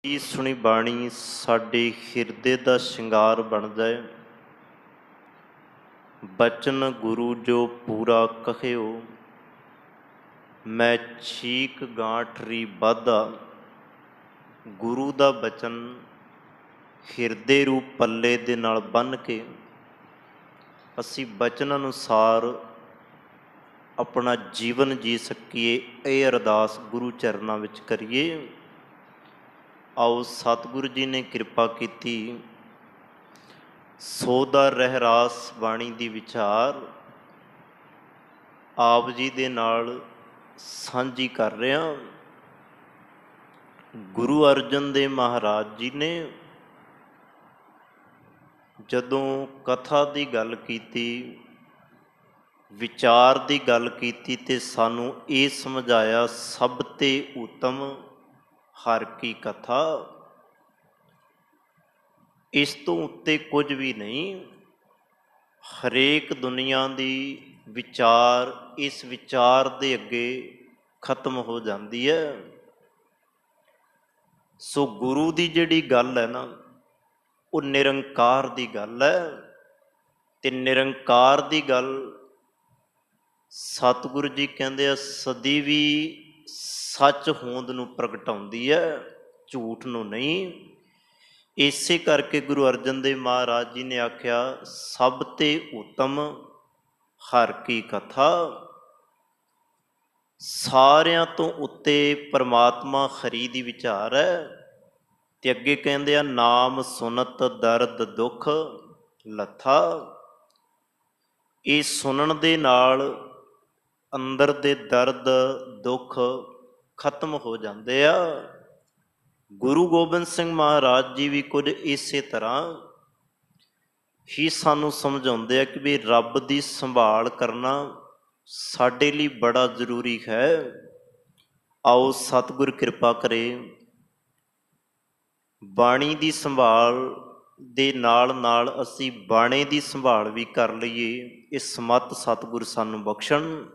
ਕੀ ਸੁਣੀ ਬਾਣੀ ਸਾਡੇ ਹਿਰਦੇ ਦਾ ਸ਼ਿੰਗਾਰ ਬਣ ਜਾਏ। ਬਚਨ ਗੁਰੂ ਜੋ ਪੂਰਾ ਕਹਿਓ, ਮੈਂ ਛੀਕ ਗਾਂਠਰੀ ਵਾਧਾ। ਗੁਰੂ ਦਾ ਬਚਨ ਹਿਰਦੇ ਰੂਪ ਪੱਲੇ ਦੇ ਨਾਲ ਬੰਨ੍ਹ ਕੇ ਅਸੀਂ ਬਚਨ ਅਨੁਸਾਰ ਆਪਣਾ ਜੀਵਨ ਜੀ ਸਕੀਏ, ਇਹ ਅਰਦਾਸ ਗੁਰੂ ਚਰਨਾਂ ਵਿੱਚ ਕਰੀਏ। ਆਓ ਸਤਿਗੁਰੂ ਜੀ ਨੇ ਕਿਰਪਾ ਕੀਤੀ, ਸੋ ਦਾ ਰਹਿਰਾਸ ਬਾਣੀ ਦੀ ਵਿਚਾਰ ਆਪ ਜੀ ਦੇ ਨਾਲ ਸਾਂਝੀ ਕਰ ਰਿਹਾ। ਗੁਰੂ ਅਰਜਨ ਦੇਵ ਮਹਾਰਾਜ ਜੀ ਨੇ ਜਦੋਂ ਕਥਾ ਦੀ ਗੱਲ ਕੀਤੀ, ਵਿਚਾਰ ਦੀ ਗੱਲ ਕੀਤੀ, ਤੇ ਸਾਨੂੰ ਇਹ ਸਮਝਾਇਆ ਸਭ ਤੇ ਉੱਤਮ ਹਰ ਕੀ ਕਥਾ। ਇਸ ਤੋਂ ਉੱਤੇ ਕੁਝ ਵੀ ਨਹੀਂ। ਹਰੇਕ ਦੁਨੀਆ ਦੀ ਵਿਚਾਰ ਇਸ ਵਿਚਾਰ ਦੇ ਅੱਗੇ ਖਤਮ ਹੋ ਜਾਂਦੀ ਹੈ। ਸੋ ਗੁਰੂ ਦੀ ਜਿਹੜੀ ਗੱਲ ਹੈ ਨਾ, ਉਹ ਨਿਰੰਕਾਰ ਦੀ ਗੱਲ ਹੈ, ਤੇ ਨਿਰੰਕਾਰ ਦੀ ਗੱਲ ਸਤਿਗੁਰੂ ਜੀ ਕਹਿੰਦੇ ਆ ਸਦੀ ਵੀ ਸੱਚ ਹੋਂਦ ਨੂੰ ਪ੍ਰਗਟਾਉਂਦੀ ਹੈ, ਝੂਠ ਨੂੰ ਨਹੀਂ। ਇਸੇ ਕਰਕੇ ਗੁਰੂ ਅਰਜਨ ਦੇਵ ਮਹਾਰਾਜ ਜੀ ਨੇ ਆਖਿਆ ਸਭ ਤੇ ਉੱਤਮ ਹਰ ਕੀ ਕਥਾ। ਸਾਰਿਆਂ ਤੋਂ ਉੱਤੇ ਪਰਮਾਤਮਾ ਹਰੀ ਦੀ ਵਿਚਾਰ ਹੈ। ਤੇ ਅੱਗੇ ਕਹਿੰਦੇ ਆ ਨਾਮ ਸੁਨਤ ਦਰਦ ਦੁੱਖ ਲੱਥਾ। ਇਹ ਸੁਣਨ ਦੇ ਨਾਲ ਅੰਦਰ ਦੇ ਦਰਦ ਦੁੱਖ ਖਤਮ ਹੋ ਜਾਂਦੇ ਆ। ਗੁਰੂ ਗੋਬਿੰਦ ਸਿੰਘ ਮਹਾਰਾਜ ਜੀ ਵੀ ਕੁਝ ਇਸੇ ਤਰ੍ਹਾਂ ਹੀ ਸਾਨੂੰ ਸਮਝਾਉਂਦੇ ਆ ਕਿ ਵੀ ਰੱਬ ਦੀ ਸੰਭਾਲ ਕਰਨਾ ਸਾਡੇ ਲਈ ਬੜਾ ਜ਼ਰੂਰੀ ਹੈ। ਆਓ ਸਤਿਗੁਰ ਕਿਰਪਾ ਕਰੇ, ਬਾਣੀ ਦੀ ਸੰਭਾਲ ਦੇ ਨਾਲ ਨਾਲ ਅਸੀਂ ਬਾਣੇ ਦੀ ਸੰਭਾਲ ਵੀ ਕਰ ਲਈਏ। ਇਹ ਸਮੱਤ ਸਤਿਗੁਰ ਸਾਨੂੰ ਬਖਸ਼ਣ।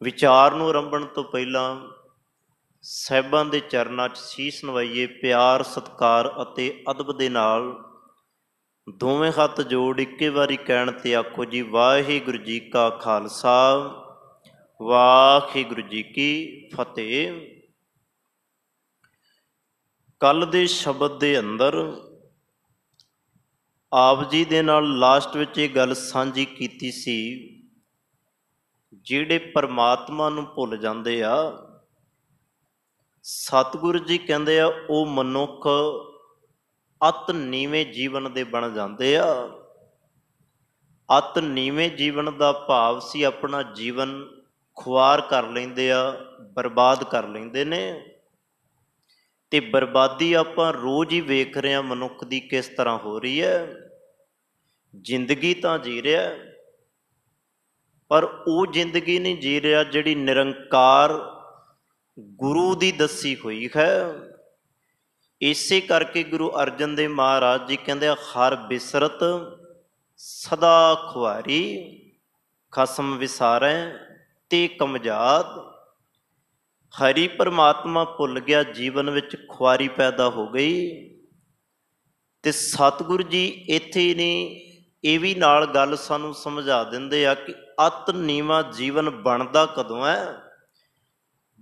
ਵਿਚਾਰ ਨੂੰ ਆਰੰਭਣ ਤੋਂ ਪਹਿਲਾਂ ਸਾਹਿਬਾਂ ਦੇ ਚਰਨਾਂ 'ਚ ਸੀਸ ਨਵਾਈਏ, ਪਿਆਰ ਸਤਿਕਾਰ ਅਤੇ ਅਦਬ ਦੇ ਨਾਲ ਦੋਵੇਂ ਹੱਥ ਜੋੜ ਇੱਕੇ ਵਾਰੀ ਕਹਿਣ ਤੇ ਆਖੋ ਜੀ ਵਾਹਿਗੁਰੂ ਜੀ ਕਾ ਖਾਲਸਾ, ਵਾਹਿਗੁਰੂ ਜੀ ਕੀ ਫਤਿਹ। ਕੱਲ ਦੇ ਸ਼ਬਦ ਦੇ ਅੰਦਰ ਆਪ ਜੀ ਦੇ ਨਾਲ ਲਾਸਟ ਵਿੱਚ ਇਹ ਗੱਲ ਸਾਂਝੀ ਕੀਤੀ ਸੀ, ਜਿਹੜੇ ਪਰਮਾਤਮਾ ਨੂੰ ਭੁੱਲ ਜਾਂਦੇ ਆ, ਸਤਿਗੁਰੂ ਜੀ ਕਹਿੰਦੇ ਆ ਉਹ ਮਨੁੱਖ ਅਤ ਨੀਵੇਂ ਜੀਵਨ ਦੇ ਬਣ ਜਾਂਦੇ ਆ। ਅਤ ਨੀਵੇਂ ਜੀਵਨ ਦਾ ਭਾਵ ਸੀ ਆਪਣਾ ਜੀਵਨ ਖੁਆਰ ਕਰ ਲੈਂਦੇ ਆ, ਬਰਬਾਦ ਕਰ ਲੈਂਦੇ ਨੇ। ਤੇ ਬਰਬਾਦੀ ਆਪਾਂ ਰੋਜ਼ ਹੀ ਵੇਖ ਰਹੇ ਹਾਂ ਮਨੁੱਖ ਦੀ ਕਿਸ ਤਰ੍ਹਾਂ ਹੋ ਰਹੀ ਹੈ। ਜ਼ਿੰਦਗੀ ਤਾਂ ਜੀ ਰਿਹਾ, ਪਰ ਉਹ ਜ਼ਿੰਦਗੀ ਨਹੀਂ ਜੀ ਰਿਹਾ ਜਿਹੜੀ ਨਿਰੰਕਾਰ ਗੁਰੂ ਦੀ ਦੱਸੀ ਹੋਈ ਹੈ। ਇਸੇ ਕਰਕੇ ਗੁਰੂ ਅਰਜਨ ਦੇਵ ਮਹਾਰਾਜ ਜੀ ਕਹਿੰਦੇ ਹਰ ਬਿਸਰਤ ਸਦਾ ਖੁਆਰੀ, ਖਸਮ ਵਿਸਾਰੈ ਤੇ ਕਮਜਾਤ। ਹਰੀ ਪਰਮਾਤਮਾ ਭੁੱਲ ਗਿਆ, ਜੀਵਨ ਵਿੱਚ ਖੁਆਰੀ ਪੈਦਾ ਹੋ ਗਈ। ਤੇ ਸਤਿਗੁਰੂ ਜੀ ਇੱਥੇ ਹੀ ਨਹੀਂ, ਇਹ ਵੀ ਨਾਲ ਗੱਲ ਸਾਨੂੰ ਸਮਝਾ ਦਿੰਦੇ ਆ ਕਿ ਅਤ ਨੀਵਾਂ ਜੀਵਨ ਬਣਦਾ ਕਦੋਂ ਹੈ?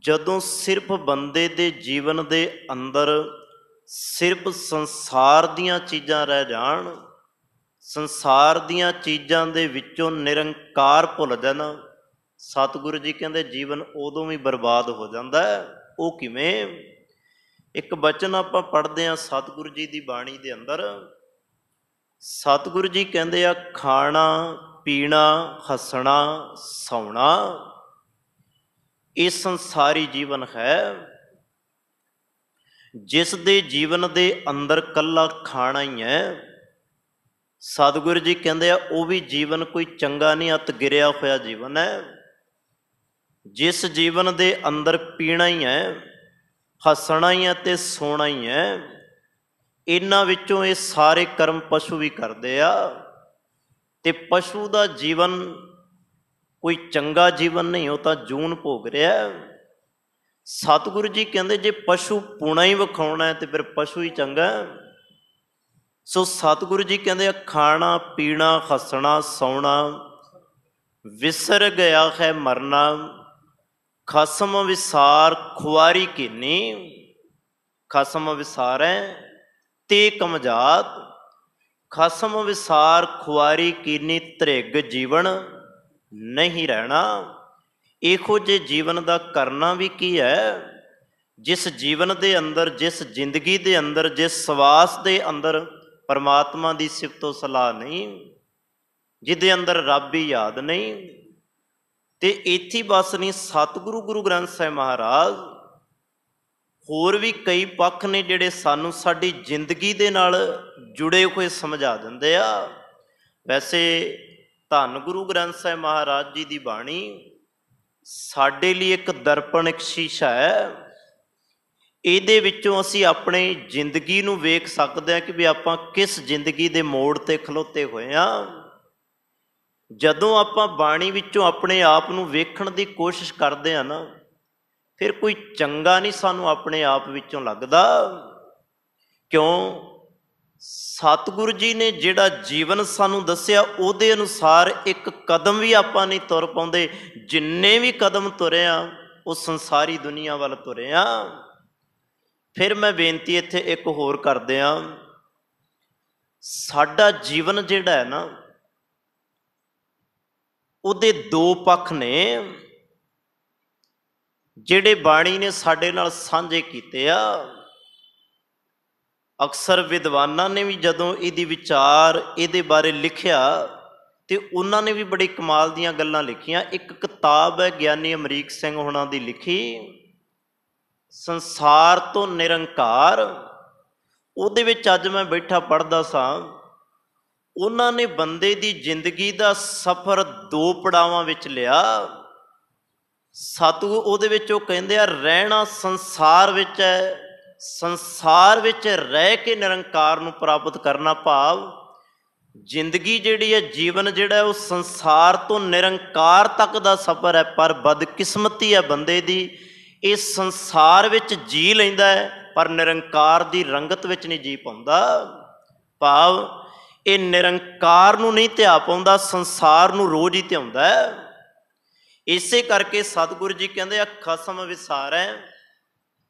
ਜਦੋਂ ਸਿਰਫ ਬੰਦੇ ਦੇ ਜੀਵਨ ਦੇ ਅੰਦਰ ਸਿਰਫ ਸੰਸਾਰ ਦੀਆਂ ਚੀਜ਼ਾਂ ਰਹਿ ਜਾਣ, ਸੰਸਾਰ ਦੀਆਂ ਚੀਜ਼ਾਂ ਦੇ ਵਿੱਚੋਂ ਨਿਰੰਕਾਰ ਭੁੱਲ ਜਾਣ। ਸਤਿਗੁਰੂ ਜੀ ਕਹਿੰਦੇ ਜੀਵਨ ਉਦੋਂ ਵੀ ਬਰਬਾਦ ਹੋ ਜਾਂਦਾ ਹੈ। ਉਹ ਕਿਵੇਂ? ਇੱਕ ਬਚਨ ਆਪਾਂ ਪੜ੍ਹਦੇ ਹਾਂ ਸਤਿਗੁਰੂ ਜੀ ਦੀ ਬਾਣੀ ਦੇ ਅੰਦਰ। ਸਤਿਗੁਰੂ ਜੀ ਕਹਿੰਦੇ ਆ ਖਾਣਾ ਪੀਣਾ ਹੱਸਣਾ ਸੌਣਾ ਇਹ ਸੰਸਾਰੀ ਜੀਵਨ ਹੈ। ਜਿਸ ਦੇ ਜੀਵਨ ਦੇ ਅੰਦਰ ਕੱਲਾ ਖਾਣਾ ਹੀ ਹੈ, ਸਤਿਗੁਰੂ ਜੀ ਕਹਿੰਦੇ ਆ ਉਹ ਵੀ ਜੀਵਨ ਕੋਈ ਚੰਗਾ ਨਹੀਂ, ਅਤ ਗਿਰਿਆ ਹੋਇਆ ਜੀਵਨ ਹੈ। ਜਿਸ ਜੀਵਨ ਦੇ ਅੰਦਰ ਪੀਣਾ ਹੀ ਹੈ, ਹੱਸਣਾ ਹੀ ਹੈ ਤੇ ਸੋਣਾ ਹੀ ਹੈ, ਇਹਨਾਂ ਵਿੱਚੋਂ ਇਹ ਸਾਰੇ ਕਰਮ ਪਸ਼ੂ ਵੀ ਕਰਦੇ ਆ। ਤੇ ਪਸ਼ੂ ਦਾ ਜੀਵਨ ਕੋਈ ਚੰਗਾ ਜੀਵਨ ਨਹੀਂ, ਉਹ ਤਾਂ ਜੂਨ ਭੋਗ ਰਿਹਾ। ਸਤਿਗੁਰੂ ਜੀ ਕਹਿੰਦੇ ਜੇ ਪਸ਼ੂ ਪੁਣਾ ਹੀ ਵਿਖਾਉਣਾ ਹੈ ਤੇ ਫਿਰ ਪਸ਼ੂ ਹੀ ਚੰਗਾ ਹੈ। ਸੋ ਸਤਿਗੁਰੂ ਜੀ ਕਹਿੰਦੇ ਆ ਖਾਣਾ ਪੀਣਾ ਹੱਸਣਾ ਸੌਣਾ ਵਿਸਰ ਗਿਆ ਹੈ ਮਰਨਾ, ਖਸਮ ਵਿਸਾਰ ਖੁਆਰੀ ਕੀਨੀ, ਖਸਮ ਵਿਸਾਰੈ ਤੇ ਕਮਜਾਤ, ਖਸਮ ਵਿਸਾਰ ਖੁਆਰੀ ਕੀਨੀ ਧ੍ਰਿਗ ਜੀਵਨ ਨਹੀਂ ਰਹਿਣਾ। ਇਹੋ ਜਿਹੇ ਜੀਵਨ ਦਾ ਕਰਨਾ ਵੀ ਕੀ ਹੈ, ਜਿਸ ਜੀਵਨ ਦੇ ਅੰਦਰ, ਜਿਸ ਜ਼ਿੰਦਗੀ ਦੇ ਅੰਦਰ, ਜਿਸ ਸਵਾਸ ਦੇ ਅੰਦਰ ਪਰਮਾਤਮਾ ਦੀ ਸਿਫਤੋ ਸਲਾਹ ਨਹੀਂ, ਜਿਹਦੇ ਅੰਦਰ ਰੱਬ ਹੀ ਯਾਦ ਨਹੀਂ। ਤੇ ਇੱਥੇ ਬਸ ਨਹੀਂ, ਸਤਿਗੁਰੂ ਗੁਰੂ ਗ੍ਰੰਥ ਸਾਹਿਬ ਮਹਾਰਾਜ ਹੋਰ ਵੀ ਕਈ ਪੱਖ ਨੇ ਜਿਹੜੇ ਸਾਨੂੰ ਸਾਡੀ ਜ਼ਿੰਦਗੀ ਦੇ ਨਾਲ ਜੁੜੇ ਹੋਏ ਸਮਝਾ ਦਿੰਦੇ ਆ। ਵੈਸੇ ਧੰਨ ਗੁਰੂ ਗ੍ਰੰਥ ਸਾਹਿਬ ਮਹਾਰਾਜ ਜੀ ਦੀ ਬਾਣੀ ਸਾਡੇ ਲਈ ਇੱਕ ਦਰਪਣ, ਇੱਕ ਸ਼ੀਸ਼ਾ ਹੈ। ਇਹਦੇ ਵਿੱਚੋਂ ਅਸੀਂ ਆਪਣੀ ਜ਼ਿੰਦਗੀ ਨੂੰ ਵੇਖ ਸਕਦੇ ਹਾਂ ਕਿ ਵੀ ਆਪਾਂ ਕਿਸ ਜ਼ਿੰਦਗੀ ਦੇ ਮੋੜ 'ਤੇ ਖਲੋਤੇ ਹੋਏ ਹਾਂ। ਜਦੋਂ ਆਪਾਂ ਬਾਣੀ ਵਿੱਚੋਂ ਆਪਣੇ ਆਪ ਨੂੰ ਵੇਖਣ ਦੀ ਕੋਸ਼ਿਸ਼ ਕਰਦੇ ਹਾਂ ਨਾ, ਫਿਰ ਕੋਈ ਚੰਗਾ ਨਹੀਂ ਸਾਨੂੰ ਆਪਣੇ ਆਪ ਵਿੱਚੋਂ ਲੱਗਦਾ। ਕਿਉਂ? ਸਤਿਗੁਰੂ ਜੀ ਨੇ ਜਿਹੜਾ ਜੀਵਨ ਸਾਨੂੰ ਦੱਸਿਆ ਉਹਦੇ ਅਨੁਸਾਰ ਇੱਕ ਕਦਮ ਵੀ ਆਪਾਂ ਨਹੀਂ ਤੁਰ ਪਾਉਂਦੇ। ਜਿੰਨੇ ਵੀ ਕਦਮ ਤੁਰੇ ਆ ਉਹ ਸੰਸਾਰੀ ਦੁਨੀਆ ਵੱਲ ਤੁਰੇ ਆ। ਫਿਰ ਮੈਂ ਬੇਨਤੀ ਇੱਥੇ ਇੱਕ ਹੋਰ ਕਰਦੇ ਹਾਂ, ਸਾਡਾ ਜੀਵਨ ਜਿਹੜਾ ਹੈ ਨਾ ਉਹਦੇ ਦੋ ਪੱਖ ਨੇ ਜਿਹੜੇ ਬਾਣੀ ਨੇ ਸਾਡੇ ਨਾਲ ਸਾਂਝੇ ਕੀਤੇ ਆ। ਅਕਸਰ ਵਿਦਵਾਨਾਂ ਨੇ ਵੀ ਜਦੋਂ ਇਹਦੀ ਵਿਚਾਰ ਇਹਦੇ ਬਾਰੇ ਲਿਖਿਆ ਤੇ ਉਹਨਾਂ ਨੇ ਵੀ ਬੜੀ ਕਮਾਲ ਦੀਆਂ ਗੱਲਾਂ ਲਿਖੀਆਂ। ਇੱਕ ਕਿਤਾਬ ਹੈ ਗਿਆਨੀ ਅਮਰੀਕ ਸਿੰਘ ਹੋਣਾ ਦੀ ਲਿਖੀ, ਸੰਸਾਰ ਤੋਂ ਨਿਰੰਕਾਰ। ਉਹਦੇ ਵਿੱਚ ਅੱਜ ਮੈਂ ਬੈਠਾ ਪੜ੍ਹਦਾ ਸਾਂ, ਉਹਨਾਂ ਨੇ ਬੰਦੇ ਦੀ ਜ਼ਿੰਦਗੀ ਦਾ ਸਫ਼ਰ ਦੋ ਪੜਾਵਾਂ ਵਿੱਚ ਲਿਆ। ਸਤਿਗੁਰੂ ਉਹਦੇ ਵਿੱਚ ਉਹ ਕਹਿੰਦੇ ਆ ਰਹਿਣਾ ਸੰਸਾਰ ਵਿੱਚ ਹੈ, ਸੰਸਾਰ ਵਿੱਚ ਰਹਿ ਕੇ ਨਿਰੰਕਾਰ ਨੂੰ ਪ੍ਰਾਪਤ ਕਰਨਾ। ਭਾਵ ਜ਼ਿੰਦਗੀ ਜਿਹੜੀ ਹੈ, ਜੀਵਨ ਜਿਹੜਾ ਉਹ ਸੰਸਾਰ ਤੋਂ ਨਿਰੰਕਾਰ ਤੱਕ ਦਾ ਸਫ਼ਰ ਹੈ। ਪਰ ਬਦਕਿਸਮਤੀ ਹੈ ਬੰਦੇ ਦੀ, ਇਹ ਸੰਸਾਰ ਵਿੱਚ ਜੀ ਲੈਂਦਾ ਹੈ ਪਰ ਨਿਰੰਕਾਰ ਦੀ ਰੰਗਤ ਵਿੱਚ ਨਹੀਂ ਜੀ ਪਾਉਂਦਾ। ਭਾਵ ਇਹ ਨਿਰੰਕਾਰ ਨੂੰ ਨਹੀਂ ਧਿਆ ਪਾਉਂਦਾ, ਸੰਸਾਰ ਨੂੰ ਰੋਜ਼ ਹੀ ਧਿਆਉਂਦਾ ਹੈ। ਇਸੇ ਕਰਕੇ ਸਤਿਗੁਰੂ ਜੀ ਕਹਿੰਦੇ ਆ ਖਸਮ ਵਿਸਾਰੈ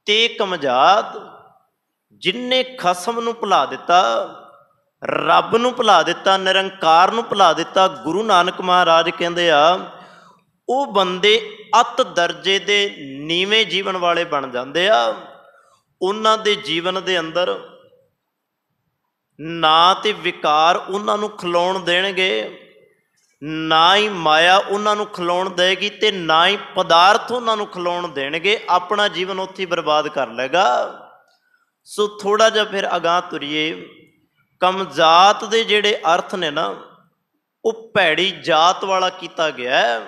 ਤੇ ਕਮਜਾਤ। ਜਿਨਨੇ ਖਸਮ ਨੂੰ ਭੁਲਾ ਦਿੱਤਾ, ਰੱਬ ਨੂੰ ਭੁਲਾ ਦਿੱਤਾ, ਨਿਰੰਕਾਰ ਨੂੰ ਭੁਲਾ ਦਿੱਤਾ, ਗੁਰੂ ਨਾਨਕ ਮਹਾਰਾਜ ਕਹਿੰਦੇ ਆ ਉਹ ਬੰਦੇ ਅਤ ਦਰਜੇ ਦੇ ਨੀਵੇਂ ਜੀਵਨ ਵਾਲੇ ਬਣ ਜਾਂਦੇ ਆ। ਉਹਨਾਂ ਦੇ ਜੀਵਨ ਦੇ ਅੰਦਰ ਨਾ ਤੇ ਵਿਕਾਰ ਉਹਨਾਂ ਨੂੰ ਖਲੋਣ ਦੇਣਗੇ, ਨਾ ਹੀ ਮਾਇਆ ਉਹਨਾਂ ਨੂੰ ਖਲੋਣ ਦੇਗੀ, ਤੇ ਨਾ ਹੀ ਪਦਾਰਥ ਉਹਨਾਂ ਨੂੰ ਖਲੋਣ ਦੇਣਗੇ। ਆਪਣਾ ਜੀਵਨ ਉੱਥੇ ਬਰਬਾਦ ਕਰ ਲਏਗਾ। ਸੋ ਥੋੜ੍ਹਾ ਜਿਹਾ ਫਿਰ ਅਗਾਂਹ ਤੁਰੀਏ। ਕਮਜਾਤ ਦੇ ਜਿਹੜੇ ਅਰਥ ਨੇ ਨਾ ਉਹ ਭੈੜੀ ਜਾਤ ਵਾਲਾ ਕੀਤਾ ਗਿਆ।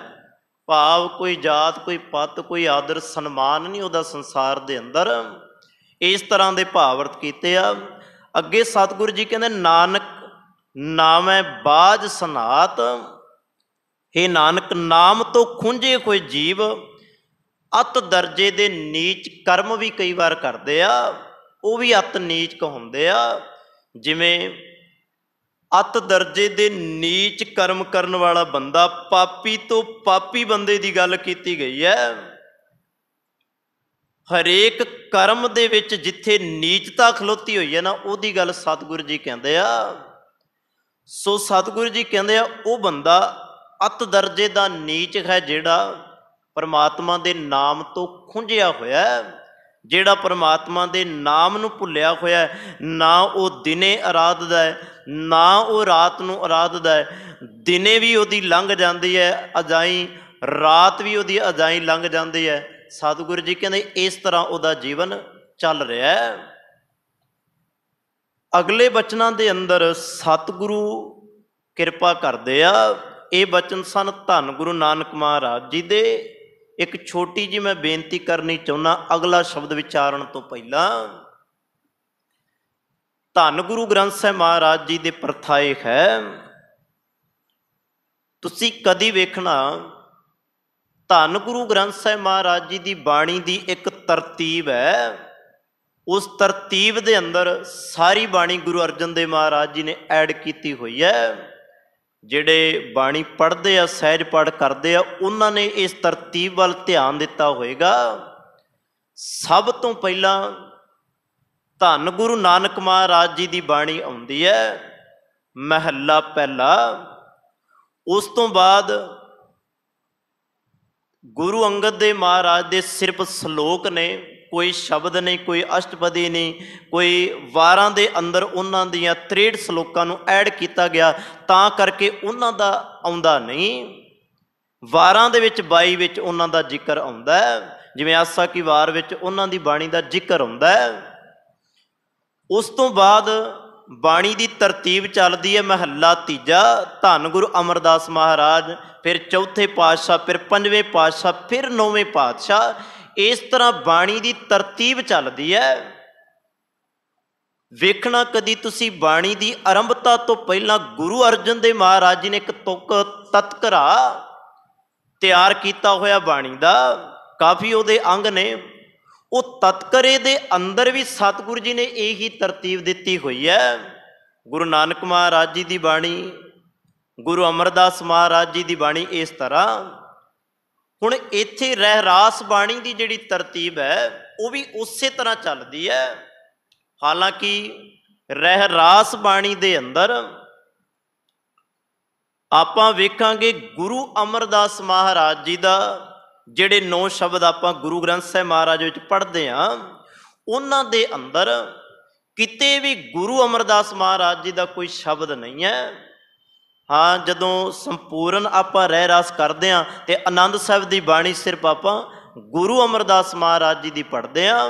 ਭਾਵ ਕੋਈ ਜਾਤ, ਕੋਈ ਪੱਤ, ਕੋਈ ਆਦਰ ਸਨਮਾਨ ਨਹੀਂ ਉਹਦਾ ਸੰਸਾਰ ਦੇ ਅੰਦਰ। ਇਸ ਤਰ੍ਹਾਂ ਦੇ ਭਾਵ ਅਰਥ ਕੀਤੇ ਆ। ਅੱਗੇ ਸਤਿਗੁਰੂ ਜੀ ਕਹਿੰਦੇ ਨਾਨਕ ਨਾਮੈ ਬਾਝ ਸਨਾਤ। ਹੇ ਨਾਨਕ, ਨਾਮ ਤੋਂ ਖੁੰਝੇ ਹੋਏ ਜੀਵ ਅਤ ਦਰਜੇ ਦੇ ਨੀਚ ਕਰਮ ਵੀ ਕਈ ਵਾਰ ਕਰਦੇ ਆ, ਉਹ ਵੀ ਅਤ ਨੀਚ ਕਹਾਉਂਦੇ ਆ। ਜਿਵੇਂ ਅਤ ਦਰਜੇ ਦੇ ਨੀਚ ਕਰਮ ਕਰਨ ਵਾਲਾ ਬੰਦਾ, ਪਾਪੀ ਤੋਂ ਪਾਪੀ ਬੰਦੇ ਦੀ ਗੱਲ ਕੀਤੀ ਗਈ ਹੈ। ਹਰੇਕ ਕਰਮ ਦੇ ਵਿੱਚ ਜਿੱਥੇ ਨੀਚਤਾ ਖਲੋਤੀ ਹੋਈ ਹੈ ਨਾ, ਉਹਦੀ ਗੱਲ ਸਤਿਗੁਰੂ ਜੀ ਕਹਿੰਦੇ ਆ। ਸੋ ਸਤਿਗੁਰੂ ਜੀ ਕਹਿੰਦੇ ਆ ਉਹ ਬੰਦਾ ਅਤ ਦਰਜੇ ਦਾ ਨੀਚ ਹੈ ਜਿਹੜਾ ਪਰਮਾਤਮਾ ਦੇ ਨਾਮ ਤੋਂ ਖੁੰਝਿਆ ਹੋਇਆ, ਜਿਹੜਾ ਪਰਮਾਤਮਾ ਦੇ ਨਾਮ ਨੂੰ ਭੁੱਲਿਆ ਹੋਇਆ। ਨਾ ਉਹ ਦਿਨੇ ਆਰਾਧਦਾ ਹੈ, ਨਾ ਉਹ ਰਾਤ ਨੂੰ ਆਰਾਧਦਾ ਹੈ। ਦਿਨੇ ਵੀ ਉਹਦੀ ਲੰਘ ਜਾਂਦੀ ਹੈ ਅਜਾਈ, ਰਾਤ ਵੀ ਉਹਦੀ ਅਜਾਈ ਲੰਘ ਜਾਂਦੀ ਹੈ। ਸਤਿਗੁਰੂ ਜੀ ਕਹਿੰਦੇ ਇਸ ਤਰ੍ਹਾਂ ਉਹਦਾ ਜੀਵਨ ਚੱਲ ਰਿਹਾ ਹੈ। ਅਗਲੇ ਬਚਨਾਂ ਦੇ ਅੰਦਰ ਸਤਿਗੁਰੂ ਕਿਰਪਾ ਕਰਦੇ ਆ। ਇਹ ਬਚਨ ਸਨ ਧੰਨ ਗੁਰੂ ਨਾਨਕ ਮਹਾਰਾਜ ਜੀ ਦੇ। ਇੱਕ ਛੋਟੀ ਜਿਹੀ ਮੈਂ ਬੇਨਤੀ ਕਰਨੀ ਚਾਹੁੰਦਾ ਅਗਲਾ ਸ਼ਬਦ ਵਿਚਾਰਨ ਤੋਂ ਪਹਿਲਾਂ। ਧੰਨ ਗੁਰੂ ਗ੍ਰੰਥ ਸਾਹਿਬ ਮਹਾਰਾਜ ਜੀ ਦੇ ਪ੍ਰਥਾਏ ਹੈ, ਤੁਸੀਂ ਕਦੀ ਵੇਖਣਾ ਧੰਨ ਗੁਰੂ ਗ੍ਰੰਥ ਸਾਹਿਬ ਮਹਾਰਾਜ ਜੀ ਦੀ ਬਾਣੀ ਦੀ ਇੱਕ ਤਰਤੀਬ ਹੈ। ਉਸ ਤਰਤੀਬ ਦੇ ਅੰਦਰ ਸਾਰੀ ਬਾਣੀ ਗੁਰੂ ਅਰਜਨ ਦੇਵ ਮਹਾਰਾਜ ਜੀ ਨੇ ਐਡ ਕੀਤੀ ਹੋਈ ਹੈ। ਜਿਹੜੇ ਬਾਣੀ ਪੜ੍ਹਦੇ ਆ, ਸਹਿਜ ਪਾਠ ਕਰਦੇ ਆ, ਉਹਨਾਂ ਨੇ ਇਸ ਤਰਤੀਬ ਵੱਲ ਧਿਆਨ ਦਿੱਤਾ ਹੋਏਗਾ। ਸਭ ਤੋਂ ਪਹਿਲਾਂ ਧੰਨ ਗੁਰੂ ਨਾਨਕ ਮਹਾਰਾਜ ਜੀ ਦੀ ਬਾਣੀ ਆਉਂਦੀ ਹੈ, ਮਹੱਲਾ ਪਹਿਲਾ। ਉਸ ਤੋਂ ਬਾਅਦ ਗੁਰੂ ਅੰਗਦ ਦੇਵ ਮਹਾਰਾਜ ਦੇ ਸਿਰਫ ਸ਼ਲੋਕ ਨੇ, ਕੋਈ ਸ਼ਬਦ ਨਹੀਂ, ਕੋਈ ਅਸ਼ਟਪਦੀ ਨਹੀਂ, ਕੋਈ ਵਾਰਾਂ ਦੇ ਅੰਦਰ ਉਹਨਾਂ ਦੀਆਂ 63 ਸ਼ਲੋਕਾਂ ਨੂੰ ਐਡ ਕੀਤਾ ਗਿਆ, ਤਾਂ ਕਰਕੇ ਉਹਨਾਂ ਦਾ ਆਉਂਦਾ ਨਹੀਂ। ਵਾਰਾਂ ਦੇ ਵਿੱਚ 22 ਵਿੱਚ ਉਹਨਾਂ ਦਾ ਜ਼ਿਕਰ ਆਉਂਦਾ ਹੈ, ਜਿਵੇਂ ਆਸਾ ਕੀ ਵਾਰ ਵਿੱਚ ਉਹਨਾਂ ਦੀ ਬਾਣੀ ਦਾ ਜ਼ਿਕਰ ਆਉਂਦਾ ਹੈ। ਉਸ ਤੋਂ ਬਾਅਦ ਬਾਣੀ ਦੀ ਤਰਤੀਬ ਚੱਲਦੀ ਹੈ, ਮਹੱਲਾ ਤੀਜਾ ਧੰਨ ਗੁਰੂ ਅਮਰਦਾਸ ਮਹਾਰਾਜ, ਫਿਰ ਚੌਥੇ ਪਾਤਸ਼ਾਹ, ਫਿਰ ਪੰਜਵੇਂ ਪਾਤਸ਼ਾਹ, ਫਿਰ ਨੌਵੇਂ ਪਾਤਸ਼ਾਹ। ਇਸ ਤਰ੍ਹਾਂ ਬਾਣੀ ਦੀ ਤਰਤੀਬ ਚੱਲਦੀ ਹੈ। ਵੇਖਣਾ ਕਦੀ ਤੁਸੀਂ ਬਾਣੀ ਦੀ ਆਰੰਭਤਾ ਤੋਂ ਪਹਿਲਾਂ ਗੁਰੂ ਅਰਜਨ ਦੇਵ ਮਹਾਰਾਜ ਜੀ ਨੇ ਇੱਕ ਤੁਕ ਤਤਕਰਾ ਤਿਆਰ ਕੀਤਾ ਹੋਇਆ ਬਾਣੀ ਦਾ, ਕਾਫੀ ਉਹਦੇ ਅੰਗ ਨੇ। ਉਹ ਤਤਕਰੇ ਦੇ ਅੰਦਰ ਵੀ ਸਤਿਗੁਰੂ ਜੀ ਨੇ ਇਹੀ ਤਰਤੀਬ ਦਿੱਤੀ ਹੋਈ ਹੈ। ਗੁਰੂ ਨਾਨਕ ਮਹਾਰਾਜ ਜੀ ਦੀ ਬਾਣੀ, ਗੁਰੂ ਅਮਰਦਾਸ ਮਹਾਰਾਜ ਜੀ ਦੀ ਬਾਣੀ ਇਸ ਤਰ੍ਹਾਂ। ਹੁਣ ਇੱਥੇ ਰਹਿਰਾਸ ਬਾਣੀ ਦੀ ਜਿਹੜੀ ਤਰਤੀਬ ਹੈ ਉਹ ਵੀ ਉਸੇ ਤਰ੍ਹਾਂ ਚੱਲਦੀ ਹੈ। ਹਾਲਾਂਕਿ ਰਹਿਰਾਸ ਬਾਣੀ ਦੇ ਅੰਦਰ ਆਪਾਂ ਵੇਖਾਂਗੇ ਗੁਰੂ ਅਮਰਦਾਸ ਮਹਾਰਾਜ ਜੀ ਦਾ ਜਿਹੜੇ 9 ਸ਼ਬਦ ਆਪਾਂ ਗੁਰੂ ਗ੍ਰੰਥ ਸਾਹਿਬ ਮਹਾਰਾਜ ਵਿੱਚ ਪੜ੍ਹਦੇ ਹਾਂ, ਉਹਨਾਂ ਦੇ ਅੰਦਰ ਕਿਤੇ ਵੀ ਗੁਰੂ ਅਮਰਦਾਸ ਮਹਾਰਾਜ ਜੀ ਦਾ ਕੋਈ ਸ਼ਬਦ ਨਹੀਂ ਹੈ। ਹਾਂ, ਜਦੋਂ ਸੰਪੂਰਨ ਆਪਾਂ ਰਹਿਰਾਸ ਕਰਦੇ ਹਾਂ ਤੇ ਆਨੰਦ ਸਾਹਿਬ ਦੀ ਬਾਣੀ ਸਿਰਫ ਆਪਾਂ ਗੁਰੂ ਅਮਰਦਾਸ ਮਹਾਰਾਜ ਜੀ ਦੀ ਪੜ੍ਹਦੇ ਹਾਂ।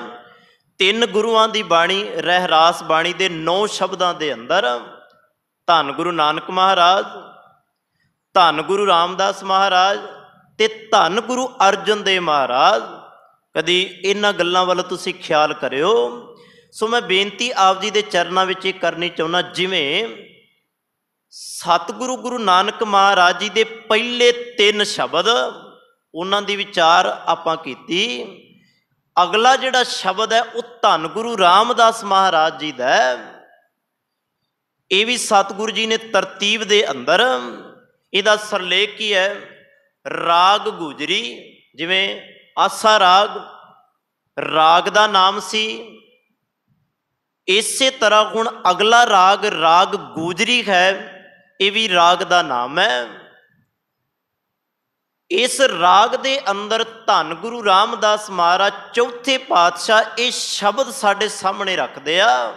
3 ਗੁਰੂਆਂ ਦੀ ਬਾਣੀ ਰਹਿਰਾਸ ਬਾਣੀ ਦੇ 9 ਸ਼ਬਦਾਂ ਦੇ ਅੰਦਰ ਧੰਨ ਗੁਰੂ ਨਾਨਕ ਮਹਾਰਾਜ, ਧੰਨ ਗੁਰੂ ਰਾਮਦਾਸ ਮਹਾਰਾਜ ਤੇ ਧੰਨ ਗੁਰੂ ਅਰਜਨ ਦੇਵ ਮਹਾਰਾਜ। ਕਦੀ ਇਹਨਾਂ ਗੱਲਾਂ ਵੱਲ ਤੁਸੀਂ ਖਿਆਲ ਕਰਿਓ। ਸੋ ਮੈਂ ਬੇਨਤੀ ਆਪ ਜੀ ਦੇ ਚਰਨਾਂ ਵਿੱਚ ਇਹ ਕਰਨੀ ਚਾਹੁੰਦਾ, ਜਿਵੇਂ ਸਤਿਗੁਰੂ ਗੁਰੂ ਨਾਨਕ ਮਹਾਰਾਜ ਜੀ ਦੇ ਪਹਿਲੇ 3 ਸ਼ਬਦ ਉਹਨਾਂ ਦੀ ਵਿਚਾਰ ਆਪਾਂ ਕੀਤੀ। ਅਗਲਾ ਜਿਹੜਾ ਸ਼ਬਦ ਹੈ ਉਹ ਧੰਨ ਗੁਰੂ ਰਾਮਦਾਸ ਮਹਾਰਾਜ ਜੀ ਦਾ ਹੈ। ਇਹ ਵੀ ਸਤਿਗੁਰੂ ਜੀ ਨੇ ਤਰਤੀਬ ਦੇ ਅੰਦਰ, ਇਹਦਾ ਸਰਲੇਖ ਕੀ ਹੈ, ਰਾਗ ਗੁਜਰੀ। ਜਿਵੇਂ ਆਸਾ ਰਾਗ ਦਾ ਨਾਮ ਸੀ, ਇਸੇ ਤਰ੍ਹਾਂ ਹੁਣ ਅਗਲਾ ਰਾਗ ਗੁਜਰੀ ਹੈ, ਇਹ ਵੀ ਰਾਗ ਦਾ ਨਾਮ ਹੈ। ਇਸ ਰਾਗ ਦੇ ਅੰਦਰ ਧੰਨ ਗੁਰੂ ਰਾਮਦਾਸ ਮਹਾਰਾਜ ਚੌਥੇ ਪਾਤਸ਼ਾਹ ਇਹ ਸ਼ਬਦ ਸਾਡੇ ਸਾਹਮਣੇ ਰੱਖਦੇ ਆ,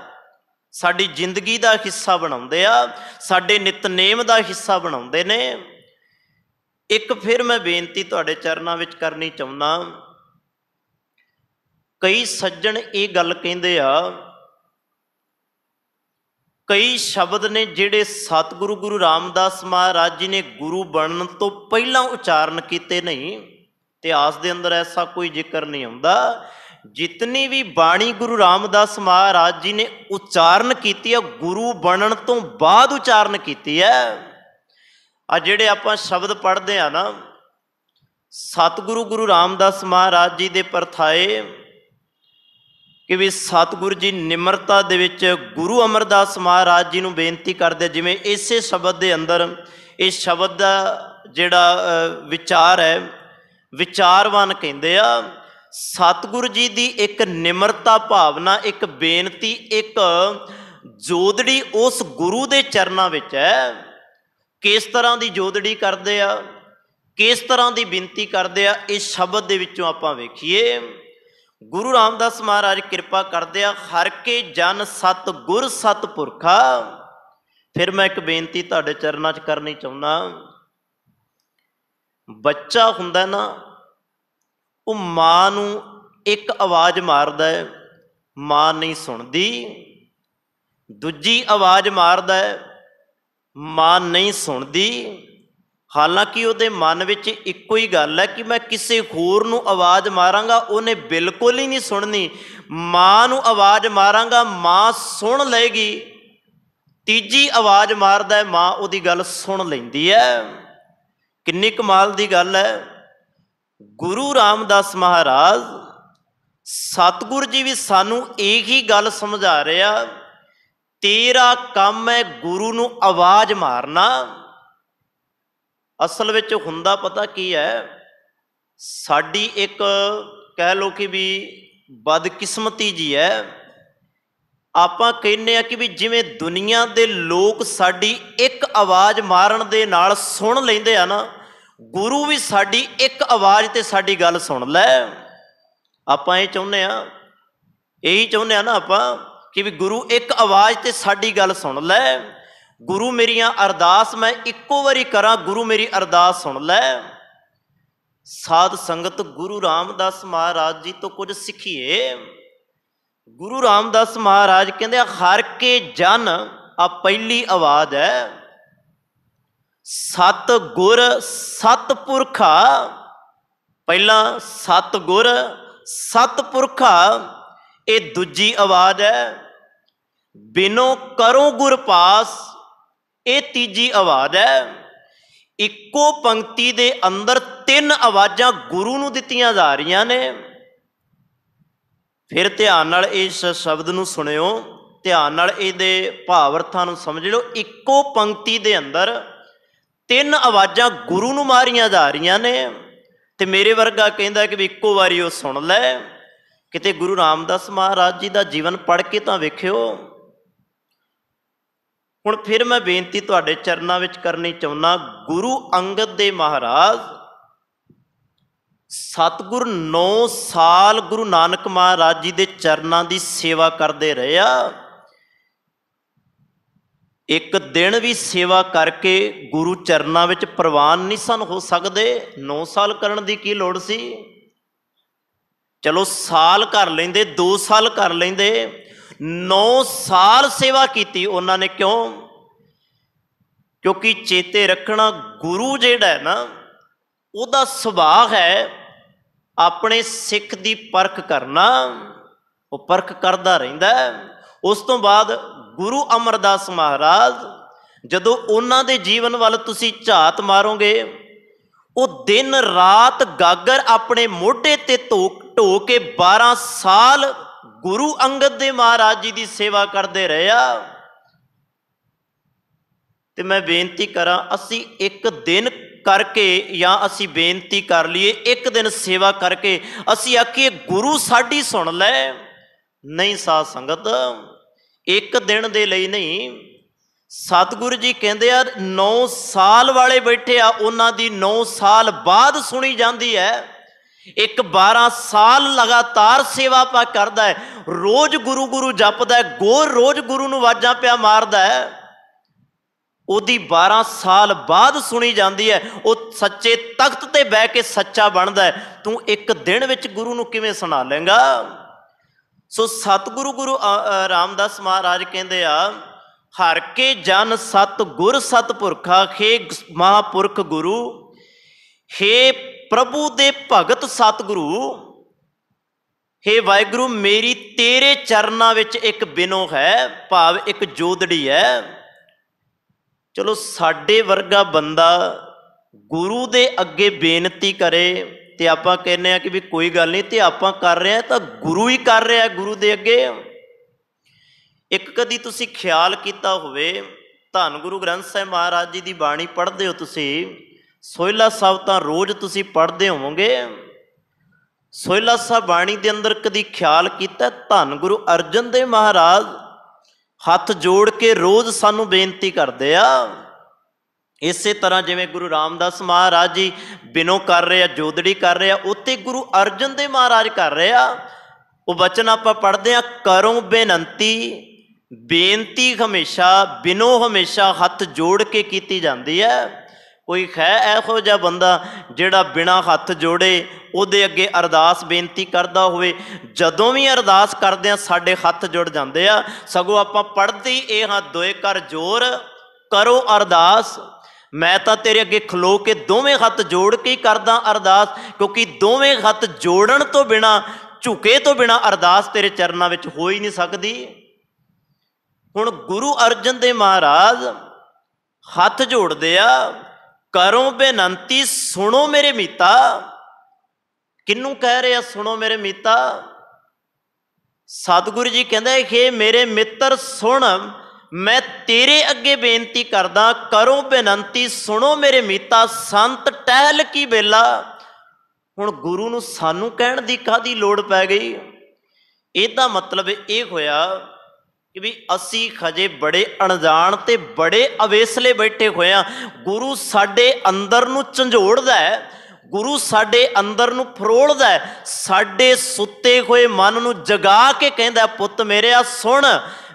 ਸਾਡੀ ਜ਼ਿੰਦਗੀ ਦਾ ਹਿੱਸਾ ਬਣਾਉਂਦੇ ਆ, ਸਾਡੇ ਨਿਤਨੇਮ ਦਾ ਹਿੱਸਾ ਬਣਾਉਂਦੇ ਨੇ। ਇੱਕ ਫਿਰ ਮੈਂ ਬੇਨਤੀ ਤੁਹਾਡੇ ਚਰਨਾਂ ਵਿੱਚ ਕਰਨੀ ਚਾਹੁੰਦਾ। ਕਈ ਸੱਜਣ ਇਹ ਗੱਲ ਕਹਿੰਦੇ ਆ, ਕਈ ਸ਼ਬਦ ਨੇ ਜਿਹੜੇ ਸਤਿਗੁਰੂ ਗੁਰੂ ਰਾਮਦਾਸ ਮਹਾਰਾਜ ਜੀ ਨੇ ਗੁਰੂ ਬਣਨ ਤੋਂ ਪਹਿਲਾਂ ਉਚਾਰਨ ਕੀਤੇ ਨਹੀਂ। ਇਤਿਹਾਸ ਦੇ ਅੰਦਰ ਐਸਾ ਕੋਈ ਜ਼ਿਕਰ ਨਹੀਂ ਆਉਂਦਾ। ਜਿਤਨੀ ਵੀ ਬਾਣੀ ਗੁਰੂ ਰਾਮਦਾਸ ਮਹਾਰਾਜ ਜੀ ਨੇ ਉਚਾਰਨ ਕੀਤੀ ਹੈ, ਗੁਰੂ ਬਣਨ ਤੋਂ ਬਾਅਦ ਉਚਾਰਨ ਕੀਤੀ ਹੈ। ਆ ਜਿਹੜੇ ਆਪਾਂ ਸ਼ਬਦ ਪੜ੍ਹਦੇ ਆ ਨਾ, ਸਤਿਗੁਰੂ ਗੁਰੂ ਰਾਮਦਾਸ ਮਹਾਰਾਜ ਜੀ ਦੇ ਪਰਥਾਏ ਕਿ ਵੀ ਸਤਿਗੁਰੂ ਜੀ ਨਿਮਰਤਾ ਦੇ ਵਿੱਚ ਗੁਰੂ ਅਮਰਦਾਸ ਮਹਾਰਾਜ ਜੀ ਨੂੰ ਬੇਨਤੀ ਕਰਦੇ। ਜਿਵੇਂ ਇਸੇ ਸ਼ਬਦ ਦੇ ਅੰਦਰ, ਇਸ ਸ਼ਬਦ ਦਾ ਜਿਹੜਾ ਵਿਚਾਰ ਹੈ, ਵਿਚਾਰਵਾਨ ਕਹਿੰਦੇ ਆ, ਸਤਿਗੁਰੂ ਜੀ ਦੀ ਇੱਕ ਨਿਮਰਤਾ ਭਾਵਨਾ, ਇੱਕ ਬੇਨਤੀ, ਇੱਕ ਜੋਦੜੀ ਉਸ ਗੁਰੂ ਦੇ ਚਰਨਾਂ ਵਿੱਚ ਹੈ। ਕਿਸ ਤਰ੍ਹਾਂ ਦੀ ਜੋਦੜੀ ਕਰਦੇ ਆ, ਕਿਸ ਤਰ੍ਹਾਂ ਦੀ ਬੇਨਤੀ ਕਰਦੇ ਆ, ਇਸ ਸ਼ਬਦ ਦੇ ਵਿੱਚੋਂ ਆਪਾਂ ਵੇਖੀਏ। ਗੁਰੂ ਰਾਮਦਾਸ ਮਹਾਰਾਜ ਕਿਰਪਾ ਕਰਦੇ ਆ, ਹਰ ਕੇ ਜਨ ਸਤ ਗੁਰ ਸਤ ਪੁਰਖਾ। ਫਿਰ ਮੈਂ ਇੱਕ ਬੇਨਤੀ ਤੁਹਾਡੇ ਚਰਨਾਂ 'ਚ ਕਰਨੀ ਚਾਹੁੰਦਾ। ਬੱਚਾ ਹੁੰਦਾ ਨਾ, ਉਹ ਮਾਂ ਨੂੰ ਇੱਕ ਆਵਾਜ਼ ਮਾਰਦਾ ਹੈ, ਮਾਂ ਨਹੀਂ ਸੁਣਦੀ। ਦੂਜੀ ਆਵਾਜ਼ ਮਾਰਦਾ ਹੈ, ਮਾਂ ਨਹੀਂ ਸੁਣਦੀ। ਹਾਲਾਂਕਿ ਉਹਦੇ ਮਨ ਵਿੱਚ ਇੱਕੋ ਹੀ ਗੱਲ ਹੈ ਕਿ ਮੈਂ ਕਿਸੇ ਹੋਰ ਨੂੰ ਆਵਾਜ਼ ਮਾਰਾਂਗਾ, ਉਹਨੇ ਬਿਲਕੁਲ ਹੀ ਨਹੀਂ ਸੁਣਨੀ। ਮਾਂ ਨੂੰ ਆਵਾਜ਼ ਮਾਰਾਂਗਾ, ਮਾਂ ਸੁਣ ਲਏਗੀ। ਤੀਜੀ ਆਵਾਜ਼ ਮਾਰਦਾ ਹੈ, ਮਾਂ ਉਹਦੀ ਗੱਲ ਸੁਣ ਲੈਂਦੀ ਹੈ। ਕਿੰਨੀ ਕਮਾਲ ਦੀ ਗੱਲ ਹੈ। गुरु रामदास महाराज सतगुरु जी भी सानू एक ही गल समझा रहे आ, तेरा काम है गुरु नू आवाज मारना। असल विच हुंदा पता की है, साडी एक कह लो कि भी बदकिस्मती जी है। ਆਪਾਂ ਕਹਿੰਦੇ ਆ कि भी जिवें दुनिया दे लोग साडी एक आवाज़ मारन दे नाल सुन लेंदे आ ना, गुरु भी साडी एक आवाज़ ते साडी गल सुन लै। आपां ये चाहुंदे आ, यही चाहुंदे आ ना आपां कि भी गुरु एक आवाज़ ते साडी गल सुन लै। गुरु मेरियां अरदास मैं इक्को वारी करां, गुरु मेरी अरदास सुन लै। साध संगत गुरु रामदास महाराज जी तो कुछ सीखिए। गुरु रामदास महाराज कहते हर के जन आ पहली आवाज है, सत गुर सत पुरखा। पहला सत गुर सत पुरखा, ये दूजी आवाज है। बिनो करो गुर पास, ये तीजी आवाज है। इक्को पंक्ति दे अंदर तीन आवाज़ां गुरु नूं दित्तियां जा रही ने। फिर ध्यान नाल इस शब्द नूं सुनियो, ध्यान नाल इहदे भावअर्थां नूं समझ लो। इक्को पंक्ति दे अंदर तीन आवाज़ां गुरु नूं मारियां जा रही ने, ते मेरे वर्गा कहंदा कि भी इक्को वारी वो सुन लै। किते गुरु रामदास महाराज जी दा जीवन पढ़ के तां वेखियो। हुण फिर मैं बेनती तुहाडे चरनां विच करनी चाहुंदा, गुरु अंगद दे महाराज सतगुर 9 साल गुरु नानक महाराज जी के चरणों की सेवा करते रहे आ। एक दिन भी सेवा करके गुरु चरणों में प्रवान नहीं सन हो सकते। 9 साल करने की की लोड़ सी? चलो साल कर लेंदे, 2 साल कर लेंदे, 9 साल सेवा की उन्होंने। क्यों? क्योंकि चेते रखना, गुरु जिहड़ा है ना, उहदा सुभाव है अपने सिख की परख करना। वो परख करता रहिंदा है। उस तो बाद गुरु अमरदास महाराज जदों उन्हां दे जीवन वाल तुसी झात मारोगे, वो दिन रात गागर अपने मोढे ते ढो के 12 साल गुरु अंगद दे महाराज जी की सेवा करते रहे आ। ते मैं बेनती करा, असी एक दिन करके या असी बेनती कर लीए, एक दिन सेवा करके असी आखिए गुरु साडी सुन लै। नहीं साध संगत, एक दिन दे लई नहीं। सतगुरु जी कहते यार 9 साल वाले बैठे आ, उन्हां दी 9 साल बाद सुनी जाती है। एक 12 साल लगातार सेवा पा करदा है, रोज गुरु गुरु जपदा है, गोर रोज गुरु नूं वाजां पिया मारदा है। उहदी 12 साल बाद सुनी जाती है। वो सच्चे तख्त ते बह के सच्चा बनता है। तू एक दिन विच गुरु नूं किवें सुना लेंगा? सो सतगुरु गुरु रामदास महाराज कहते आ, हर के जन सत गुर सत पुरखा। हे महापुरख गुरु, हे प्रभु दे भगत सतगुरु, हे वाहिगुरु, मेरी तेरे चरनां विच एक बिनो है, भाव एक जोदड़ी है। चलो साडे वर्गा बंदा गुरु दे अगे बेनती करे ते आपां कहने कि भी कोई गल नहीं, ते आपां कर रहे हैं तो गुरु ही कर रहा है गुरु दे अगे। एक कदी तुसी ख्याल कीता होवे, धन गुरु ग्रंथ साहिब महाराज जी की बाणी पढ़ते हो तुसी, सोहिला साहब तो रोज़ तुसी पढ़ते होवोगे। सोहिला साहब बाणी के अंदर कदी ख्याल किया, धन गुरु अर्जन देव महाराज हथ जोड़ के रोज़ सानू बेनती करते आ। इस तरह जिवें गुरु रामदास महाराज जी बिनो कर रहे, जोदड़ी कर रहे, उत्ते गुरु अर्जन देव महाराज कर रहे आ। वो वचन आप पढ़ते हैं, करो बेनती, बेनती हमेशा बिनो हमेशा हथ जोड़ के की जाती है। कोई है इहो जिहा बंदा जिहड़ा बिना हथ जोड़े उहदे अगे अरदास बेनती करदा होवे? जदों भी अरदास करदे आ साडे हथ जुड़ जांदे आ। सगों आपां पढ़दे ही ये हां, दोए कर जोर करो अरदास। मैं तो तेरे अगे खलो के दोवें हथ जोड़ के ही करदा अरदास, क्योंकि दोवें हथ जोड़न तो बिना, झुके तो बिना अरदास तेरे चरनां विच हो ही नहीं सकदी। हुण गुरु अर्जन देव महाराज हथ जोड़दे आ, करो बेनती सुनो मेरे मीता। किन्नू कह रहे सुनो मेरे मीता। सतगुरु जी कहते हे मेरे मित्र सुन, मैं तेरे अगे बेनती करदा, करो बेनती सुनो मेरे मीता, संत टहल की बेला। हुण गुरु नूं सानू कहण दी काहदी लोड़ पै गई? इहदा मतलब ये होया कि भी असी खजे बड़े अणजाण ते बड़े अवेसले बैठे होए हां। गुरु साडे अंदर नूं झंझोड़दा है, गुरु साडे अंदर नूं फरोलदा है, साडे सुते होए मन नूं जगा के कहंदा पुੱਤ मेरेया सुन,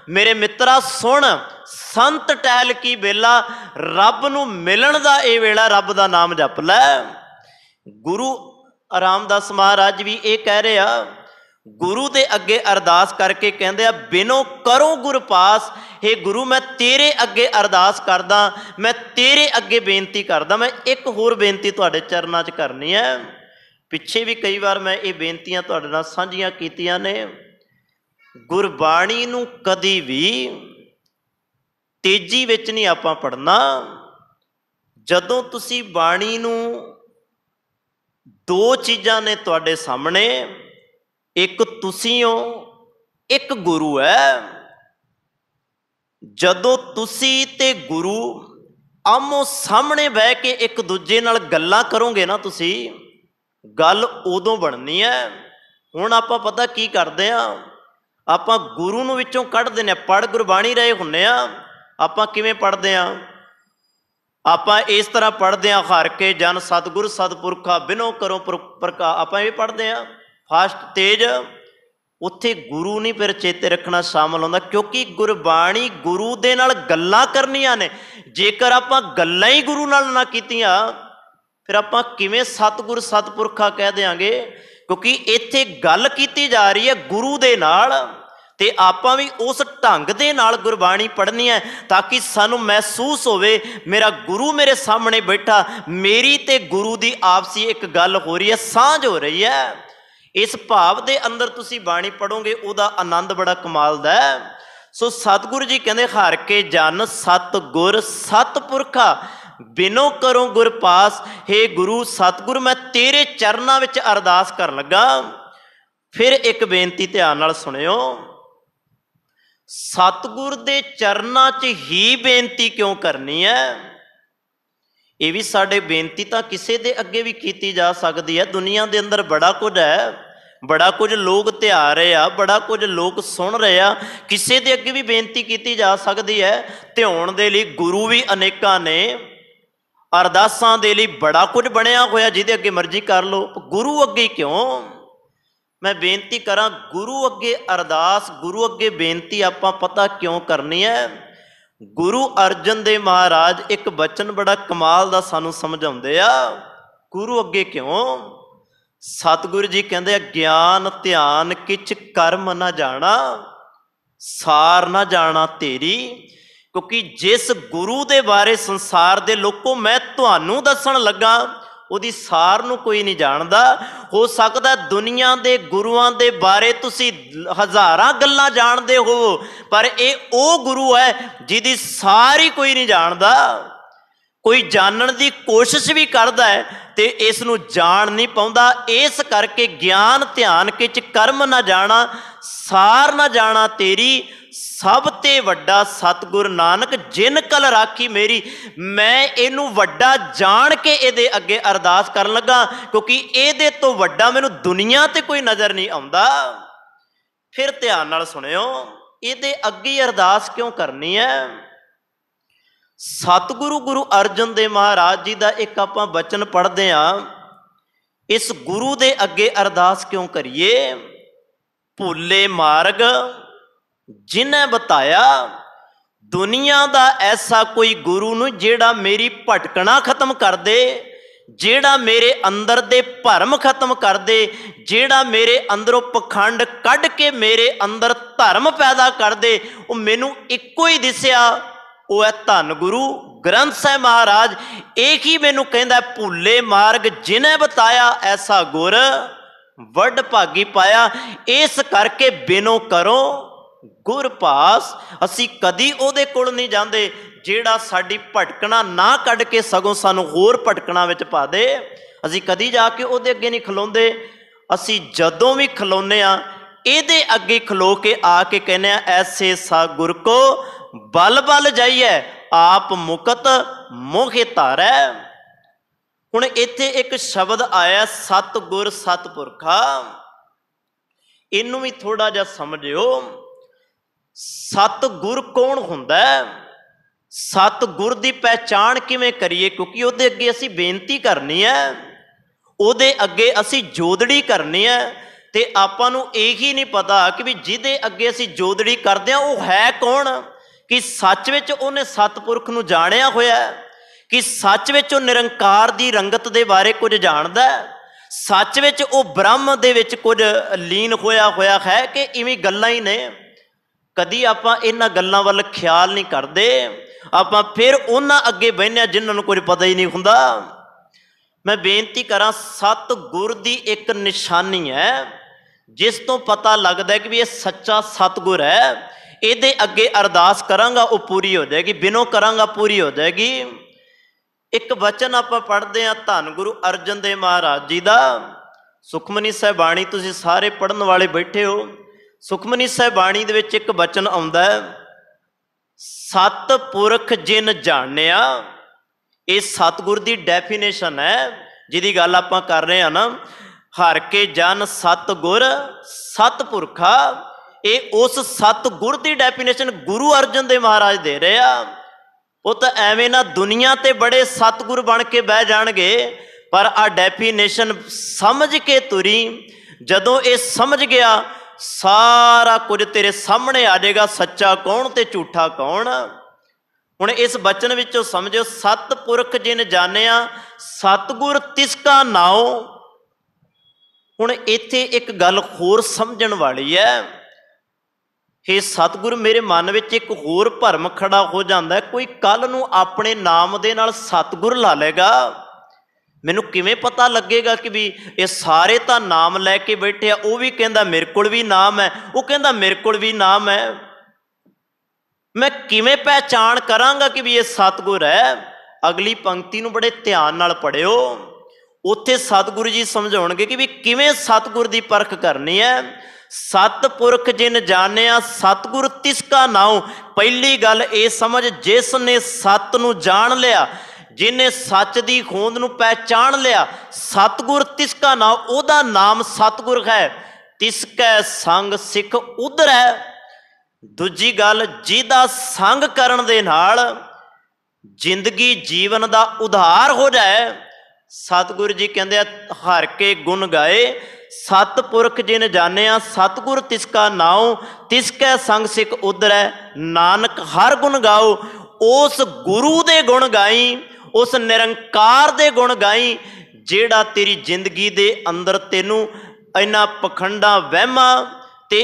मेरे मित्रा सुन, संत टहल की बेला, रब नूं मिलण दा ये वेला, रब दा नाम जप लै। गुरु रामदास महाराज भी ये कह रहे आ, गुरु दे अगे अरदास करके कहते हैं बिनो करो गुर पास, हे गुरु मैं तेरे अगे अरदास करदा, मैं तेरे अगे बेनती करदा। मैं एक होर बेनती तुहाडे चरनां च करनी है। पिछे भी कई बार मैं ये बेनतियां तुहाडे नाल साझीआं कीतियां ने। गुरबाणी नूं कदी भी तेजी विच नहीं आपां पढ़ना। जदों तुसीं बाणी नूं, दो चीज़ां ने तुहाडे सामने, एक तुसीं हो, एक गुरु है। जदों तुसीं ते गुरु आमो सामने बह के एक दूजे नाल गल्लां करोगे ना, तुसीं गल उदों बननी है। हुण आपां पता की करदे आ, आपां गुरु नूं विचों कढ दिंदे आ, पढ़ गुरबाणी रहे हुंदे आ। आपां किवें पढ़दे आ? आपां इस तरह पढ़दे आ, हर के जन सतगुर सतपुरखा बिनो करो प्रका। आपां ये पढ़दे आ फास्ट तेज। उत्थे गुरु नहीं फिर चेते रखना शामिल होंदा, क्योंकि गुरबाणी गुरु दे नाल गल्लां करनियां ने। जेकर आपां गल्लां ही गुरु नाल ना कीतियां, फिर आपां किवें सतगुर सतपुरखा कह देंगे? क्योंकि इत्थे गल कीती जा रही है गुरु दे नाल, ते आपां भी उस ढंग दे नाल गुरबाणी पढ़नी है, ताकि सानू महसूस होवे मेरा गुरु मेरे सामने बैठा, मेरी ते गुरु दी आपसी एक गल हो रही है, सांझ हो रही है। इस भाव के अंदर तुसी बाणी पढ़ोगे, उहदा आनंद बड़ा कमाल दा है। सो सतगुरु जी कहते हर के जन सतगुर सतपुरखा बिनो करो गुर पास। हे गुरु सतगुरु मैं तेरे चरनां विच अरदास कर लगा। फिर एक बेनती ध्यान नाल सुनियो, सतगुर दे चरनां च ही बेनती क्यों करनी है? ये भी साडे बेनती तो किसी के अगे भी की जा सकती है। दुनिया के अंदर बड़ा कुछ है, बड़ा कुछ लोग ध्या रहे आ, बड़ा कुछ लोग सुन रहे आ, किसी के अगे भी बेनती की जा सकती है। ध्यान दे लई गुरु भी अनेकां ने, अरदासां दे लई बड़ा कुछ बनया होया, जिहदे अगे मर्जी कर लो। गुरु अगे क्यों? मैं बेनती करा, गुरु अगे अरदास, गुरु अगे बेनती आपां पता क्यों करनी है? गुरु अर्जन देव महाराज एक बचन बड़ा कमाल दा सानू समझाउंदे आ। गुरु अगे क्यों? सतगुरु जी कहते ज्ञान ध्यान किछ कर्म ना जाना, सार ना जाना तेरी। क्योंकि जिस गुरु दे बारे संसार दे लोगों मैं तुहानू दसन लगा, उहदी सार नू कोई नहीं जानदा। हो सकदा दुनिया दे गुरुआं दे बारे तुसी हज़ारां गल्लां जानदे हो, पर ये ओ गुरु है जिहदी सार ही कोई नहीं जानदा। कोई जानन दी कोशिश भी करदा है ते इस नू जान नहीं पाउंदा। इस करके ज्ञान ध्यान किच कर्म ना जाना, सार ना जाना तेरी। सब ते वड्डा सतगुर नानक जिन कल राखी मेरी। मैं इनू वड्डा जान के इहदे अगे अरदास करन लगा, क्योंकि इहदे तो वड्डा मैनू दुनिया ते कोई नज़र नहीं आउंदा। फिर ध्यान नाल सुनियो, इहदे अगे अरदास क्यों करनी है? सतगुरु गुरु अर्जन देव महाराज जी का एक आपां बचन पढ़ते हैं, इस गुरु दे अगे अरदास क्यों करिए? भुले मार्ग जिन्हें बताया, दुनिया का ऐसा कोई गुरु नहीं जेड़ा मेरी भटकना खत्म कर दे, जेड़ा मेरे अंदर दे भरम खत्म कर दे, जेड़ा मेरे अंदरों पखंड कढ़ के मेरे अंदर धर्म पैदा कर दे। वो मैनू इको ही दिसिया, वो है धन गुरु ग्रंथ साहिब महाराज। एक ही मैनू कहंदा भुले मार्ग जिन्हें बताया, ऐसा गुर वड भागी पाया। इस करके बिनो करो गुर पास, असी कदी उहदे कोल नहीं जांदे जेड़ा साडी भटकना ना कढ़ के सगों सानू होर भटकना विच पा दे। असी कदी जाके उहदे अगे नहीं खलोंदे। ਅਸੀਂ ਜਦੋਂ ਵੀ ਖਲੋਨੇ ਆ ਇਹਦੇ ਅੱਗੇ ਖਲੋ ਕੇ ਆ ਕੇ ਕਹਿੰਦੇ ਆ ਐਸੇ ਸਾ ਗੁਰ ਕੋ ਬਲ ਬਲ ਜਾਈਏ ਆਪ ਮੁਕਤ ਮੋਹਿ ਧਾਰੈ। ਹੁਣ ਇੱਥੇ ਇੱਕ ਸ਼ਬਦ ਆਇਆ ਸਤਿਗੁਰ ਸਤਿਪੁਰਖਾ, ਇਹਨੂੰ ਵੀ ਥੋੜਾ ਜਿਹਾ ਸਮਝਿਓ। ਸਤਿਗੁਰ ਕੌਣ ਹੁੰਦਾ? ਸਤਿਗੁਰ ਦੀ ਪਹਿਚਾਣ ਕਿਵੇਂ ਕਰੀਏ? ਕਿਉਂਕਿ ਉਹਦੇ ਅੱਗੇ ਅਸੀਂ ਬੇਨਤੀ ਕਰਨੀ ਹੈ, ਉਹਦੇ ਅੱਗੇ ਅਸੀਂ ਜੋਦੜੀ ਕਰਨੀ ਹੈ, ਤੇ ਆਪਾਂ ਨੂੰ ਇਹੀ ਨਹੀਂ ਪਤਾ ਕਿ ਵੀ ਜਿਹਦੇ ਅੱਗੇ ਅਸੀਂ ਜੋਦੜੀ ਕਰਦੇ ਹਾਂ ਉਹ ਹੈ ਕੌਣ। ਕਿ ਸੱਚ ਵਿੱਚ ਉਹਨੇ ਸਤਿਪੁਰਖ ਨੂੰ ਜਾਣਿਆ ਹੋਇਆ, ਕਿ ਸੱਚ ਵਿੱਚ ਉਹ ਨਿਰੰਕਾਰ ਦੀ ਰੰਗਤ ਦੇ ਬਾਰੇ ਕੁਝ ਜਾਣਦਾ, ਸੱਚ ਵਿੱਚ ਉਹ ਬ੍ਰਹਮ ਦੇ ਵਿੱਚ ਕੁਝ ਲੀਨ ਹੋਇਆ ਹੈ, ਕਿ ਇਵੇਂ ਗੱਲਾਂ ਹੀ ਨੇ। ਕਦੀ ਆਪਾਂ ਇਹਨਾਂ ਗੱਲਾਂ ਵੱਲ ਖਿਆਲ ਨਹੀਂ ਕਰਦੇ, ਆਪਾਂ ਫਿਰ ਉਹਨਾਂ ਅੱਗੇ ਬਹਿੰਦੇ ਹਾਂ ਜਿਨ੍ਹਾਂ ਨੂੰ ਕੁਝ ਪਤਾ ਹੀ ਨਹੀਂ ਹੁੰਦਾ। ਮੈਂ ਬੇਨਤੀ ਕਰਾਂ, ਸਤਿਗੁਰ ਦੀ ਇੱਕ ਨਿਸ਼ਾਨੀ ਹੈ ਜਿਸ ਤੋਂ ਪਤਾ ਲੱਗਦਾ ਕਿ ਵੀ ਇਹ ਸੱਚਾ ਸਤਿਗੁਰ ਹੈ। ਇਹਦੇ ਅੱਗੇ ਅਰਦਾਸ ਕਰਾਂਗਾ ਉਹ ਪੂਰੀ ਹੋ ਜਾਏਗੀ, ਬਿਨੋਂ ਕਰਾਂਗਾ ਪੂਰੀ ਹੋ ਜਾਏਗੀ। ਇੱਕ ਵਚਨ ਆਪਾਂ ਪੜ੍ਹਦੇ ਹਾਂ ਧੰਨ ਗੁਰੂ ਅਰਜਨ ਦੇਵ ਮਹਾਰਾਜ ਜੀ ਦਾ। ਸੁਖਮਨੀ ਸਾਹਿਬ ਬਾਣੀ ਤੁਸੀਂ ਸਾਰੇ ਪੜ੍ਹਨ ਵਾਲੇ ਬੈਠੇ ਹੋ। ਸੁਖਮਨੀ ਸਾਹਿਬ ਬਾਣੀ ਦੇ ਵਿੱਚ ਇੱਕ ਵਚਨ ਆਉਂਦਾ ਹੈ, ਸਤਿਪੁਰਖ ਜਿਨ ਜਾਣਿਆ। ਇਹ ਸਤਿਗੁਰ ਦੀ ਡੈਫੀਨੇਸ਼ਨ ਹੈ ਜਿਹਦੀ ਗੱਲ ਆਪਾਂ ਕਰ ਰਹੇ ਹਾਂ ਨਾ। ਹਰ ਕੇ ਜਨ ਸਤਿਗੁਰ ਸਤਿਪੁਰਖਾ, ਇਹ ਉਸ ਸਤਿਗੁਰ ਦੀ ਡੈਫੀਨੇਸ਼ਨ ਗੁਰੂ ਅਰਜਨ ਦੇਵ ਮਹਾਰਾਜ ਦੇ ਰਹੇ ਆ। ਉਹ ਤਾਂ ਐਵੇਂ ਨਾ ਦੁਨੀਆ ਤੇ ਬੜੇ ਸਤਿਗੁਰ ਬਣ ਕੇ ਬਹਿ ਜਾਣਗੇ, ਪਰ ਆ ਡੈਫੀਨੇਸ਼ਨ ਸਮਝ ਕੇ ਤੁਰੀ। ਜਦੋਂ ਇਹ ਸਮਝ ਗਿਆ ਸਾਰਾ ਕੁਝ ਤੇਰੇ ਸਾਹਮਣੇ ਆ ਜਾਏਗਾ, ਸੱਚਾ ਕੌਣ ਤੇ ਝੂਠਾ ਕੌਣ। ਹੁਣ ਇਸ ਬਚਨ ਵਿੱਚੋਂ ਸਮਝੋ, ਸਤਿਪੁਰਖ ਜਿਨ ਜਾਣਿਆ ਸਤਿਗੁਰ ਤਿਸ ਕਾ ਨਾਉ। ਹੁਣ ਇੱਥੇ ਇੱਕ ਗੱਲ ਹੋਰ ਸਮਝਣ ਵਾਲੀ ਹੈ। ਹੇ ਸਤਿਗੁਰ, ਮੇਰੇ ਮਨ ਵਿੱਚ ਇੱਕ ਹੋਰ ਭਰਮ ਖੜਾ ਹੋ ਜਾਂਦਾ, ਕੋਈ ਕੱਲ ਨੂੰ ਆਪਣੇ ਨਾਮ ਦੇ ਨਾਲ ਸਤਿਗੁਰ ਲਾ ਲੇਗਾ, ਮੈਨੂੰ ਕਿਵੇਂ ਪਤਾ ਲੱਗੇਗਾ ਕਿ ਵੀ ਇਹ ਸਾਰੇ ਤਾਂ ਨਾਮ ਲੈ ਕੇ ਬੈਠੇ ਆ। ਉਹ ਵੀ ਕਹਿੰਦਾ ਮੇਰੇ ਕੋਲ ਵੀ ਨਾਮ ਹੈ, ਉਹ ਕਹਿੰਦਾ ਮੇਰੇ ਕੋਲ ਵੀ ਨਾਮ ਹੈ। ਮੈਂ ਕਿਵੇਂ ਪਹਿਚਾਣ ਕਰਾਂਗਾ ਕਿ ਵੀ ਇਹ ਸਤਿਗੁਰ ਹੈ? ਅਗਲੀ ਪੰਕਤੀ ਨੂੰ ਬੜੇ ਧਿਆਨ ਨਾਲ ਪੜ੍ਹਿਓ। ਉੱਥੇ ਸਤਿਗੁਰੂ ਜੀ ਸਮਝਾਉਣਗੇ ਕਿ ਵੀ ਕਿਵੇਂ ਸਤਿਗੁਰ ਦੀ ਪਰਖ ਕਰਨੀ ਹੈ। ਸਤਿਪੁਰਖ ਜਿਨ ਜਾਣਿਆ ਸਤਿਗੁਰ ਤਿਸ ਕਾ ਨਾਉ। ਪਹਿਲੀ ਗੱਲ ਇਹ ਸਮਝ, ਜਿਸ ਨੇ ਸੱਤ ਨੂੰ ਜਾਣ ਲਿਆ, ਜਿਹਨੇ ਸੱਚ ਦੀ ਹੋਂਦ ਨੂੰ ਪਹਿਚਾਣ ਲਿਆ, ਸਤਿਗੁਰ ਤਿਸ ਕਾ ਨਾਉ, ਉਹਦਾ ਨਾਮ ਸਤਿਗੁਰ ਹੈ। ਤਿਸ ਕੈ ਸੰਗ ਸਿੱਖ ਉਧਰੈ। ਦੂਜੀ ਗੱਲ, ਜਿਹਦਾ ਸੰਗ ਕਰਨ ਦੇ ਨਾਲ ਜ਼ਿੰਦਗੀ ਜੀਵਨ ਦਾ ਉਧਾਰ ਹੋ ਜਾਏ। ਸਤਿਗੁਰੂ ਜੀ ਕਹਿੰਦੇ ਆ, ਹਰ ਕੇ ਗੁਣ ਗਾਏ ਸਤਿਪੁਰਖ ਜਿਨ ਜਾਣਿਆ ਸਤਿਗੁਰ ਤਿਸ ਕਾ ਨਾਉ, ਤਿਸ ਕੈ ਸੰਗ ਸਿੱਖ ਉਧਰੈ। ਨਾਨਕ ਹਰ ਗੁਣ ਗਾਓ। ਉਸ ਗੁਰੂ ਦੇ ਗੁਣ ਗਾਈ, ਉਸ ਨਿਰੰਕਾਰ ਦੇ ਗੁਣ ਗਾਈ, ਜਿਹੜਾ ਤੇਰੀ ਜ਼ਿੰਦਗੀ ਦੇ ਅੰਦਰ ਤੈਨੂੰ ਇਹਨਾਂ ਪਖੰਡਾਂ ਵਹਿਮਾਂ ਤੇ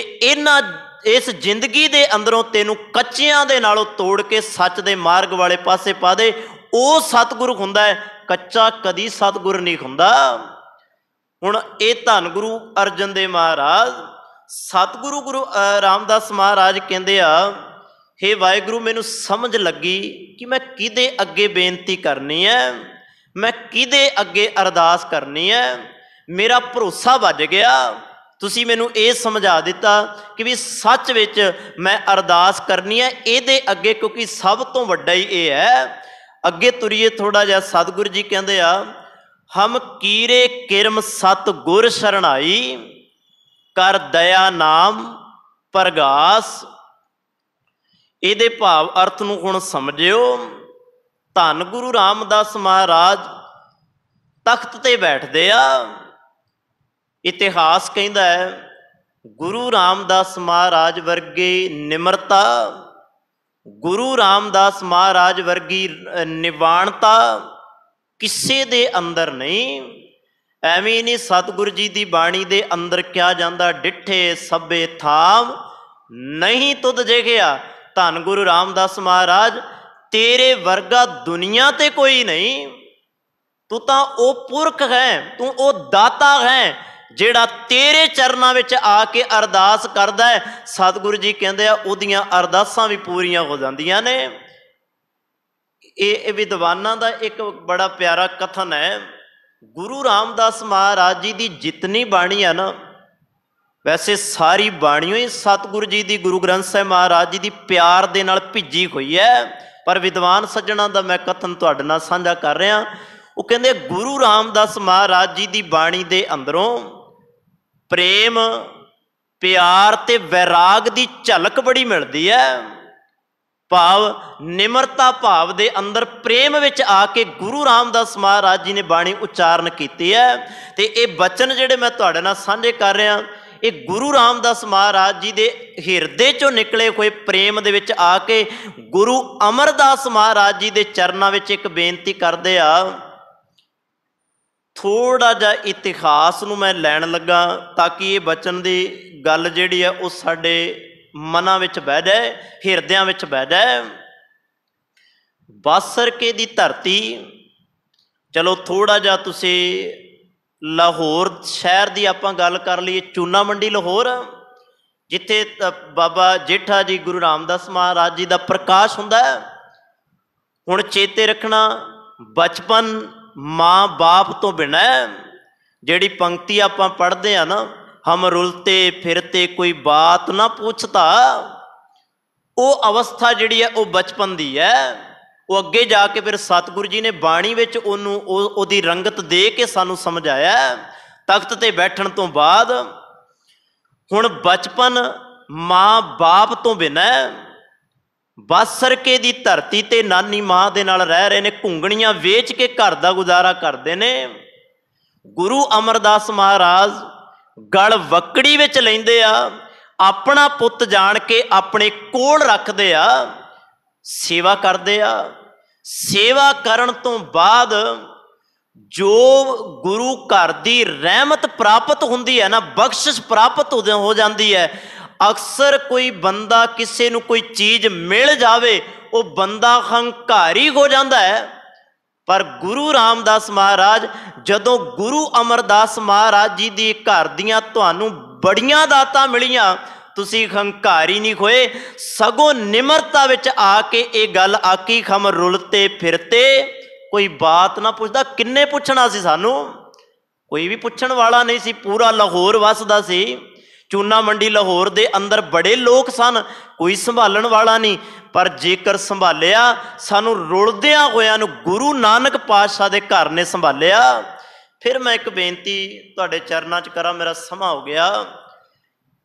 ਇਸ ਜ਼ਿੰਦਗੀ ਦੇ ਅੰਦਰੋਂ ਤੈਨੂੰ ਕੱਚਿਆਂ ਦੇ ਨਾਲੋਂ ਤੋੜ ਕੇ ਸੱਚ ਦੇ ਮਾਰਗ ਵਾਲੇ ਪਾਸੇ ਪਾ ਦੇ। ਉਹ ਸਤਿਗੁਰੂ ਹੁੰਦਾ ਹੈ, ਕੱਚਾ ਕਦੀ ਸਤਿਗੁਰ ਨਹੀਂ ਹੁੰਦਾ। ਹੁਣ ਇਹ ਧੰਨ ਗੁਰੂ ਅਰਜਨ ਦੇਵ ਮਹਾਰਾਜ, ਸਤਿਗੁਰੂ ਗੁਰੂ ਰਾਮਦਾਸ ਮਹਾਰਾਜ ਕਹਿੰਦੇ ਆ, ਹੇ ਵਾਹਿਗੁਰੂ, ਮੈਨੂੰ ਸਮਝ ਲੱਗੀ ਕਿ ਮੈਂ ਕਿਹਦੇ ਅੱਗੇ ਬੇਨਤੀ ਕਰਨੀ ਹੈ, ਮੈਂ ਕਿਹਦੇ ਅੱਗੇ ਅਰਦਾਸ ਕਰਨੀ ਹੈ। ਮੇਰਾ ਭਰੋਸਾ ਵੱਜ ਗਿਆ। ਤੁਸੀਂ ਮੈਨੂੰ ਇਹ ਸਮਝਾ ਦਿੱਤਾ ਕਿ ਵੀ ਸੱਚ ਵਿੱਚ ਮੈਂ ਅਰਦਾਸ ਕਰਨੀ ਹੈ ਇਹਦੇ ਅੱਗੇ, ਕਿਉਂਕਿ ਸਭ ਤੋਂ ਵੱਡਾ ਹੀ ਇਹ ਹੈ। ਅੱਗੇ ਤੁਰੀਏ ਥੋੜਾ ਜਿਹਾ। ਸਤਿਗੁਰੂ ਜੀ ਕਹਿੰਦੇ ਆ, ਹਮ ਕੀਰੇ ਕਿਰਮ ਸਤ ਗੁਰ ਸ਼ਰਣਾਈ, ਕਰ ਦਇਆ ਨਾਮ ਪ੍ਰਗਾਸ। ਇਹਦੇ ਭਾਵ ਅਰਥ ਨੂੰ ਹੁਣ ਸਮਝਿਓ। ਧੰਨ ਗੁਰੂ ਰਾਮਦਾਸ ਮਹਾਰਾਜ ਤਖਤ ਤੇ ਬੈਠਦੇ ਆ। ਇਤਿਹਾਸ ਕਹਿੰਦਾ ਹੈ, ਗੁਰੂ ਰਾਮਦਾਸ ਮਹਾਰਾਜ ਵਰਗੀ ਨਿਮਰਤਾ, ਗੁਰੂ ਰਾਮਦਾਸ ਮਹਾਰਾਜ ਵਰਗੀ ਨਿਵਾਣਤਾ ਕਿਸੇ ਦੇ ਅੰਦਰ ਨਹੀਂ। ਐਵੇਂ ਨਹੀਂ ਸਤਿਗੁਰੂ ਜੀ ਦੀ ਬਾਣੀ ਦੇ ਅੰਦਰ ਕਿਹਾ ਜਾਂਦਾ, ਡਿੱਠੇ ਸਭੇ ਥਾਮ ਨਹੀਂ ਤੁਧ ਜੇਗਿਆ। ਧੰਨ ਗੁਰੂ ਰਾਮਦਾਸ ਮਹਾਰਾਜ, ਤੇਰੇ ਵਰਗਾ ਦੁਨੀਆ ਤੇ ਕੋਈ ਨਹੀਂ। ਤੂੰ ਤਾਂ ਉਹ ਪੁਰਖ ਹੈ, ਤੂੰ ਉਹ ਦਾਤਾ ਹੈ ਜਿਹੜਾ ਤੇਰੇ ਚਰਨਾਂ ਵਿੱਚ ਆ ਕੇ ਅਰਦਾਸ ਕਰਦਾ ਹੈ। ਸਤਿਗੁਰੂ ਜੀ ਕਹਿੰਦੇ ਆ, ਉਹਦੀਆਂ ਅਰਦਾਸਾਂ ਵੀ ਪੂਰੀਆਂ ਹੋ ਜਾਂਦੀਆਂ ਨੇ। ਇਹ ਵਿਦਵਾਨਾਂ ਦਾ ਇੱਕ ਬੜਾ ਪਿਆਰਾ ਕਥਨ ਹੈ। गुरु रामदास महाराज जी की जितनी बाणी है ना, वैसे सारी बाणियों ही सतगुरु जी की, गुरु ग्रंथ साहिब महाराज जी की प्यार दे नाल भिजी हुई है। पर विद्वान सज्जणा का मैं कथन तुहाडे नाल साझा कर रहा। वो कहते गुरु रामदास महाराज जी की बाणी दे अंदरों प्रेम, प्यार ते वैराग की झलक बड़ी मिलती है। भाव निमरता भाव दे अंदर प्रेम विच आके गुरु रामदास महाराज जी ने बाणी उच्चारण की है। तो ये बचन जिहड़े मैं तुहाडे नाल साझे कर रहा, ये गुरु रामदास महाराज जी दे हिरदे चों निकले हुए प्रेम दे विच आके गुरु अमरदास महाराज जी दे चरनां विच एक बेनती करदे आ। थोड़ा जा इतिहास नूं मैं लैण लगा ताकि ये बचन की गल जिहड़ी है वो साडे मनां विच बह जाए, हिरदियां विच बह जाए। बासरके दी धरती, चलो थोड़ा जा तुसी लाहौर शहर की आपां गल कर लईए, चूना मंडी लाहौर, जिथे बाबा जेठा जी गुरु रामदास महाराज जी का प्रकाश हुंदा है। हुण चेते रखना, बचपन माँ बाप तो बिना जिहड़ी पंक्ति आपां पढ़दे आ ना, हम रुलते फिरते कोई बात ना पूछता, वो अवस्था जिहड़ी है वो बचपन दी है। वो अगे जाके फिर सतगुरु जी ने बाणी विच ओनू ओदी रंगत दे के सानू समझाया। तख्त ते बैठण तो बाद हुण बचपन माँ बाप तो बिना बासरके दी धरती ते नानी माँ दे नाल रह रहे ने, घुंगणियां वेच के घर दा गुजारा करते ने। गुरु अमरदास महाराज गल वकड़ी विच लैंदे आ, अपना पुत जान के अपने कोल रखदे आ, सेवा करदे आ। सेवा करन तो बाद जो गुरु घर दी रहमत प्राप्त हुंदी है ना, बख्शिश प्राप्त हो जाती है। अक्सर कोई बंदा किसी नूं कोई चीज़ मिल जावे, वो बंदा हंकारी हो जाता है। पर गुरु रामदास महाराज जदों गुरु अमरदास महाराज जी दी घर दियां तुहानूं बड़ियां दातां मिलियां, तुसी हंकारी नहीं होए, सगों निमरता विच आके ये गल आकी, हम रुलते फिरते कोई बात ना पुछदा। किन्ने पुछना सी सानू? कोई भी पुछण वाला नहीं सी। पूरा लाहौर वसदा सी, चूना मंडी लाहौर दे अंदर बड़े लोग सन, कोई संभालण वाला नहीं। पर जेकर संभालिया, सानू रुलदियां होयां नूं गुरु नानक पातशाह दे घर ने संभालिया। फिर मैं एक बेनती तुहाडे चरनां च करा, मेरा समा हो गया।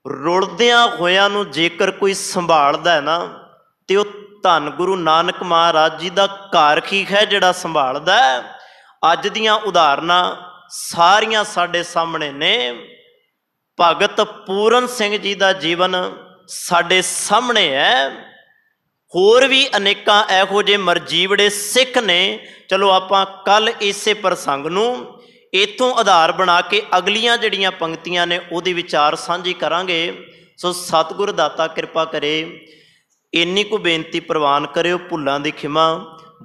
रुलदियां होयां नूं जेकर कोई संभालदा है ना, ते वो धन गुरु नानक महाराज जी का घर ही है जिहड़ा संभालदा है। अज दियां उदाहरणां सारियां साडे सामने ने। भगत पूरन सिंह जी का जीवन साडे सामने है। होर भी अनेकां इहो जे मरजीवड़े सिख ने। चलो आपां कल इसे प्रसंग नूं इथों आधार बना के अगलियां जिहड़ियां पंक्तियां ने उहदी विचार सांझी करांगे। सो सतगुर दाता कृपा करे, इन्नी को बेनती प्रवान करियो। भुल्लां दी खिमा,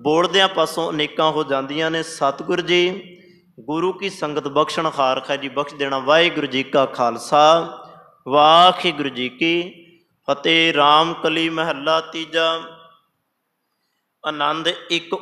बोलदियां पासों अनेकां हो जांदियां ने। सतगुर जी गुरु की संगत बख्शण हार खै जी बख्श देना। वाहिगुरू जी का खालसा, वाहिगुरू जी की फतेह। राम कली महला तीजा। आनंद एक